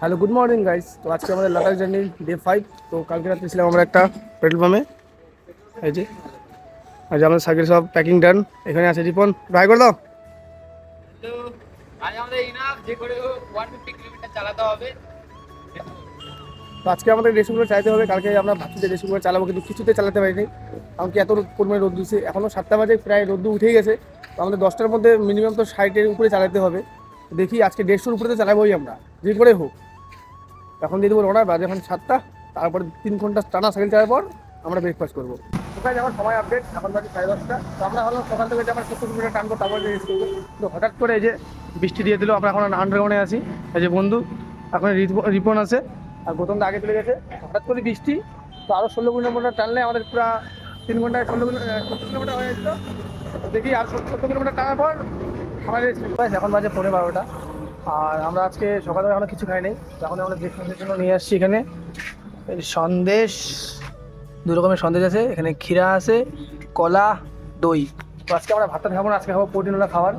Hello, good morning guys. তো আজকে আমাদের লাদাখ জার্নি ডে 5। তো কালকে রাত্রে ছিলাম আমরা একটা পেট্রোল পাম্পে। এই যে আজ আমাদের সাইকেল সব প্যাকিং ডান। এখানে আছে রিপন, ভাই করে দাও। তো আজ আমাদের ইনাফ যে করে 150 কিলোমিটার চালাতে হবে। তো আজকে আমাদের রেসগুলো চাইতে হবে। কালকে আমরা ভাবছি যে রেসগুলো চালাবো, কিন্তু কিছুতে চালাতে পারিনি, কারণ কি এত পরিমাণে রোদ দিচ্ছে। এখনও 7টা বাজে, প্রায় রোদ্দু উঠেই গেছে। তো আমাদের 10টার মধ্যে মিনিমাম তো 60-এর উপরে চালাতে হবে। দেখি আজকে 150-র উপরে তো চালাবোই আমরা, যে করে হোক। এখন দিয়ে দেবো রোনা, বাজে এখন 7টা। তারপরে 3 ঘন্টা টানা সাইকেল চালার পর আমরা ব্রেকফাস্ট করবো। ওখানে আমার সময় আপডেট, এখন বাজে 10:30। তো আমরা হলো সকাল থেকে যে আমরা 70 কিলোমিটার টানবো, তারপরে রেস করবো। তো হঠাৎ করে এই যে বৃষ্টি দিয়ে দিল। আমরা এখন আন্ডারগ্রাউন্ডে আছি। এই যে বন্ধু, এখন রিপন আছে আর গৌতমটা আগে চলে গেছে। হঠাৎ করে বৃষ্টি। তো আরও 16 কিলোমিটার টানলে আমাদের পুরো 3 ঘন্টায় 70 কিলোমিটার হয়ে যেত। তো দেখি আর 70 কিলোমিটার টানার পর আমাদের এখন বাজে 12:15। আর আমরা আজকে সকালে এখনো কিছু খাই নাই। তখন আমরা ব্রেকফাস্টের জন্য নিয়ে আসছি এখানে এই সন্দেশ। 2 রকমের সন্দেশ আছে এখানে, ক্ষীরা আছে, কলা, দই। তো আজকে আমরা ভাতটা খাবো না, আজকে খাবো প্রোটিনওয়ালা খাবার।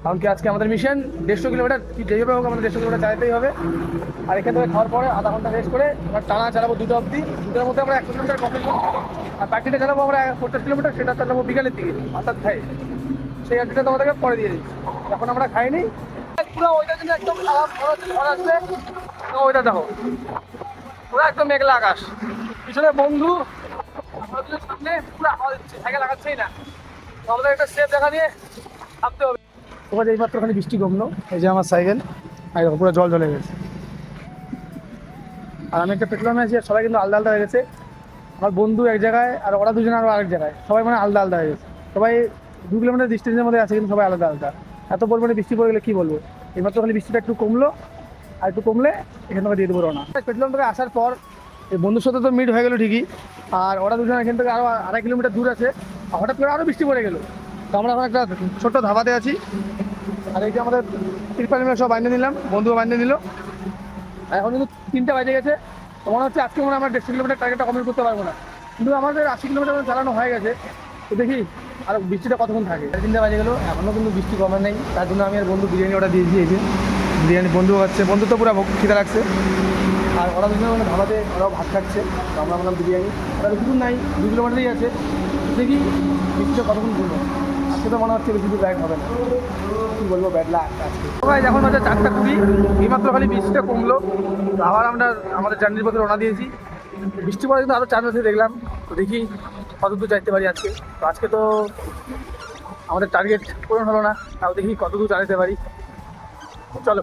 কারণ কি আজকে আমাদের মিশন 150 কিলোমিটার, কি যেভাবে হোক আমাদের 150 কিলোমিটার চালাতেই হবে। আর এখান থেকে খাওয়ার পরে আধা ঘন্টা রেস্ট করে আমরা টানা চালাবো 2টা অবধি। 2টার মধ্যে আমরা 100 কিলোমিটার কমপ্লিট করবো। আর বাকিটা চালাবো আমরা 50 কিলোমিটার, সেটা চালাবো বিকালের দিকে অর্থাৎ খাই। সেই আপডেটটা তোমাদেরকে পরে দিয়ে দিচ্ছি। এখন আমরা খাইনি। পুরো ওইটা কিন্তু একদম খারাপ, ঝড় আসবে। ওইটা দেখো, পুরো একদম মেঘলা আকাশ। পিছনে বন্ধু, সামনে পুরো হাওয়া দিচ্ছে, সাইকেল লাগাচ্ছেই না। তো আমাদের একটা সেফ জায়গা নিয়ে থামতে হবে। তোমার এইমাত্র ওখানে বৃষ্টি কমলো। এই যে আমার সাইকেল, আর দেখো পুরো জল জ্বলে গেছে। আর আমি একটা পেট্রোল পাম্পে আছি, আর সবাই কিন্তু আলাদা আলাদা হয়ে গেছে। আমার বন্ধু এক জায়গায়, আর ওরা দুজনে আরও আরেক জায়গায়। সবাই মানে আলাদা আলাদা হয়ে গেছে। সবাই 2 কিলোমিটার ডিস্টেন্সের মধ্যে আছে, কিন্তু সবাই আলাদা আলাদা। এত পরিমাণে বৃষ্টি পড়ে গেলে কী বলবো। এইমাত্র খালি বৃষ্টিটা একটু কমলো, আর একটু কমলে এখান থেকে দিয়ে দেবো রওনা। পেট্রোল পাম্প থেকে আসার পর এই বন্ধুর সাথে তো মিট হয়ে গেলো ঠিকই। আর ওরা দুজন এখান থেকে আরও 2.5 কিলোমিটার দূর আছে। হঠাৎ করে আরও বৃষ্টি পড়ে গেলো। তো আমরা এখন একটা ছোট্ট ধাবাতে আছি। আর এই যে আমাদের তিরপাল মিলে সব বানিয়ে নিলাম, বন্ধুও বানিয়ে নিল। এখন কিন্তু 3টা বাজে গেছে। তো মনে হচ্ছে আজকে মনে হয় আমরা 150 কিলোমিটার টার্গেটটা কমপ্লিট করতে পারবো না। কিন্তু আমাদের 80 কিলোমিটার চালানো হয়ে গেছে। তো দেখি আর বৃষ্টিটা কতক্ষণ থাকে। 3টা বাজে গেলো, এখনও কিন্তু বৃষ্টি কমে নেই। তার জন্য আমি আর বন্ধু বিরিয়ানি অর্ডার দিয়েছি। এই যে বিরিয়ানি বন্ধু খাচ্ছে, বন্ধু তো পুরো খিদে লাগছে। আর ওরা দুজনে মানে ধাবাতে ওরাও ভাত খাচ্ছে। তো আমরা বললাম বিরিয়ানি। ওরা বেশি দূর নাই, 2 কিলোমিটারই আছে। দেখি বৃষ্টিটা কতক্ষণ পড়লো। আজকে তো মনে হচ্ছে বেশি দূর ব্যাগ হবে না। কী বলবো, ব্যাড লাক আজকে। সবাই এখন হচ্ছে 4টা 20, এইমাত্র খালি বৃষ্টিটা কমলো। আবার আমরা আমাদের জার্নির পথে রওনা দিয়েছি। বৃষ্টি পরে কিন্তু আরও 4 মাসে দেখলাম। তো দেখি কত দূর যাইতে পারি আজকে। তো আজকে তো আমাদের টার্গেট পূরণ হলো না, তাও দেখি কত দূর চালাতে পারি। চলো।